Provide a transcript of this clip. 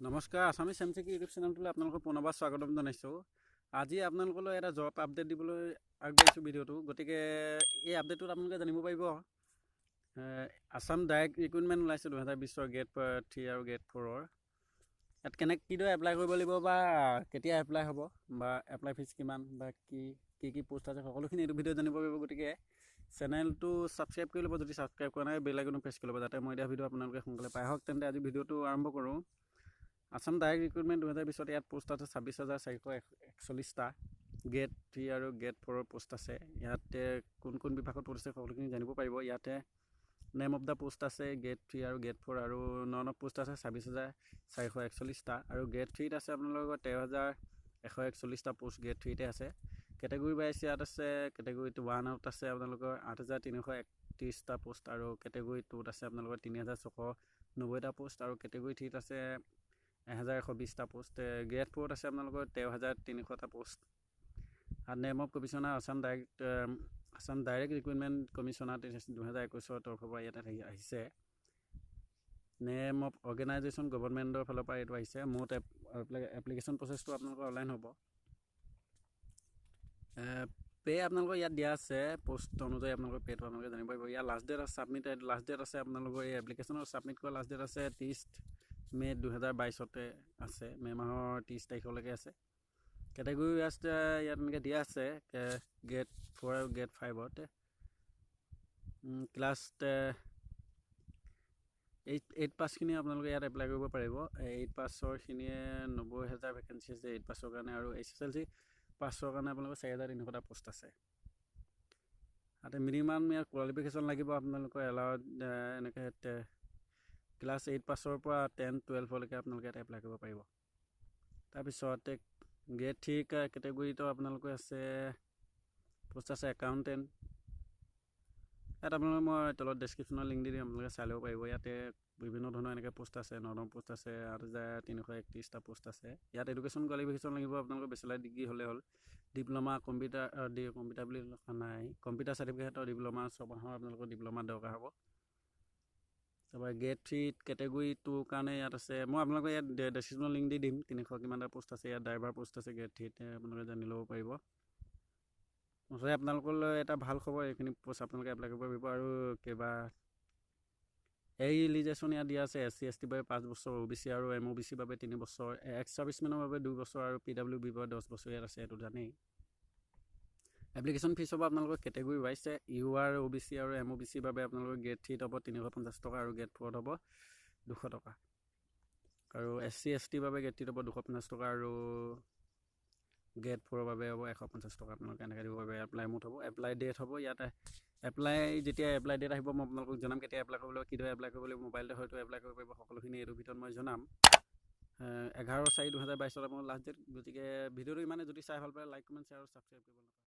নমস্কাৰ Assamese এমচিকি YouTube চেনেলটোলৈ আপোনালোকক পুনৰবাৰ স্বাগতম জনাইছোঁ। আজি আপোনালোকলৈ এটা জব আপডেট দিবলৈ আগবাঢ়িছোঁ ভিডিঅ'টো। গতিকে এই আপডেটটোত আপোনালোকে জানিব পাৰিব আছাম ডাইৰেক্ট ৰিক্ৰুইটমেণ্ট ওলাইছে 2020 গ্ৰেড 3 আৰু গ্ৰেড 4। ইয়াত কিদৰে এপ্লাই কৰিব লাগিব বা কেতিয়া এপ্লাই হ'ব বা এপ্লাই ফিজ কিমান বা কি পোষ্ট আছে সকলোখিনি এইটো ভিডিঅ'ত জানিব পাৰিব। গতিকে চেনেলটো ছাবস্ক্ৰাইব কৰি ল'ব, যদি ছাবস্ক্ৰাইব কৰা নাই বেল আইকনটো প্ৰেছ কৰি ল'ব যাতে মই দিয়া ভিডিঅ' আপোনালোকে সোনকালে পাই আহক। তেন্তে আজি ভিডিঅ'টো আৰম্ভ কৰোঁ। আছাম ডাইৰেক্ট ৰিক্ৰুইটমেণ্ট 2020 ইয়াত পোষ্ট আছে 26,441টা। গ্ৰেড 3 আৰু গ্ৰেড 4 পোষ্ট আছে। ইয়াতে কোন বিভাগত পোষ্ট আছে সকলোখিনি জানিব পাৰিব। ইয়াতে নেম অফ দ্য পোষ্ট আছে গ্ৰেড 3 আৰু গ্ৰেড 4 আৰু নন অফ পোষ্ট আছে 26,441টা আৰু গ্ৰেড 3ত আছে আপোনালোকৰ 13,141টা পোষ্ট গ্ৰেড 3তে আছে। কেটেগৰী ৱাইজ ইয়াত আছে কেটেগৰী 1ত আছে আপোনালোকৰ 8,331টা পোষ্ট আৰু কেটেগৰী 2ত আছে আপোনালোকৰ 3,690টা পোষ্ট আৰু কেটেগৰী 3ত আছে 1,120টা পোষ্ট। গ্ৰেড 4ত আছে আপোনালোকৰ 13,300টা পোষ্ট। আৰু name of commissioner Assam direct recruitment commissioner 2021 তৰফৰ পৰা ইয়াত আহিছে। নেম অফ অৰ্গেনাইজেশ্যন গভৰ্ণমেণ্টৰ ফালৰ পৰা এইটো আহিছে। মুঠ এপ্লিকেশ্যন প্ৰচেছটো আপোনালোকৰ অনলাইন হ'ব। পে আপোনালোকৰ ইয়াত দিয়া আছে পোষ্ট অনুযায়ী আপোনালোকৰ পে'টো আপোনালোকে জানিব পাৰিব। ইয়াৰ লাষ্ট ডেট আছে লাষ্ট ডেট আছে আপোনালোকৰ এই এপ্লিকেশ্যনৰ ছাবমিট কৰা লাষ্ট ডেট আছে 30 মে 2022 আছে। মে মাহৰ 30 তাৰিখলৈকে আছে। কেটেগৰী আছে ইয়াত এনেকৈ দিয়া আছে গ্ৰেড 4 আৰু গ্ৰেড 5ত ক্লাছ 8 পাছখিনি আপোনালোকে ইয়াত এপ্লাই কৰিব পাৰিব। 8 পাছৰখিনিয়ে 90,000 ভেকেঞ্চি আছে 8 পাছৰ কাৰণে, আৰু SSLC পাছৰ কাৰণে আপোনালোকৰ 4,300টা পোষ্ট আছে। তাতে মিনিমাম ইয়াৰ কোৱালিফিকেশ্যন লাগিব আপোনালোকৰ এলাউড এনেকৈ ক্লাছ 8 পাছৰ পৰা 10-12লৈকে আপোনালোকে ইয়াত এপ্লাই কৰিব পাৰিব। তাৰপিছত গ্ৰেড 3 কেটেগৰীটো আপোনালোকে আছে পোষ্ট আছে একাউণ্টেণ্ট। ইয়াত আপোনালোকে মই তলত ডেছক্ৰিপশ্যনৰ লিংক দি দিম, আপোনালোকে চাই ল'ব পাৰিব। ইয়াতে বিভিন্ন ধৰণৰ এনেকৈ পোষ্ট আছে, নন পোষ্ট আছে, 8,331টা পোষ্ট আছে। ইয়াত এডুকেশ্যন কোৱালিফিকেশ্যন লাগিব আপোনালোকৰ বেচেলাৰ ডিগ্ৰী হ'লে হ'ল। ডিপ্ল'মা কম্পিউটাৰ বুলি নাই, কম্পিউটাৰ চাৰ্টিফিকেটৰ ডিপ্ল'মা 6 মাহৰ আপোনালোকৰ ডিপ্ল'মা দৰকাৰ হ'ব। তাৰপৰা গ্ৰেড 3 কেটেগৰী 2 কাৰণে ইয়াত আছে, মই আপোনালোকে ইয়াত ডেছক্ৰিপশ্যনৰ লিংক দি দিম। 300 কিমানটা পোষ্ট আছে। ইয়াত ড্ৰাইভাৰ পোষ্ট আছে গ্ৰেড 3তে, আপোনালোকে জানি ল'ব পাৰিব। মুঠতে আপোনালোকলৈ এটা ভাল খবৰ, এইখিনি পোষ্ট আপোনালোকে এপ্লাই কৰিব পাৰিব। আৰু এই ৰিলিজেশ্যন ইয়াত দিয়া আছে SC ST বাবে 5 বছৰ, OBC আৰু MOBC বাবে 3 বছৰ, এক্স ছাৰ্ভিচমেনৰ বাবে 2 বছৰ আৰু PWB বাবে 10 বছৰ ইয়াত আছে, এইটো জানেই। এপ্লিকেশ্যন ফিজ হ'ব আপোনালোকৰ কেটেগৰী ৱাইজ। UR OBC আৰু MOBC বাবে আপোনালোকৰ গ্ৰেড 3ত হ'ব 350 টকা আৰু গ্ৰেড 4ত হ'ব 200 টকা। আৰু SC ST বাবে গ্ৰেড 3ত হ'ব 250 টকা আৰু গ্ৰেড 4ৰ বাবে হ'ব 150 টকা। আপোনালোকে এনেকৈ দিব পাৰিব। এপ্লাই মুঠ হ'ব, এপ্লাই ডেট হ'ব ইয়াতে। যেতিয়া এপ্লাই ডেট আহিব মই আপোনালোকক জনাম কেতিয়া এপ্লাই কৰিব লাগিব, কিদৰে এপ্লাই কৰিব লাগিব। মোবাইলতে হয়তো এপ্লাই কৰিব পাৰিব, সকলোখিনি এইটো ভিতৰত মই জনাম। 11/4/2022 মোৰ লাষ্ট ডেট। গতিকে ভিডিঅ'টো ইমানে, যদি চাই ভাল পায় লাইক কমেণ্ট শ্বেয়াৰ আৰু ছাবস্ক্ৰাইব কৰিব নাপাহৰিব।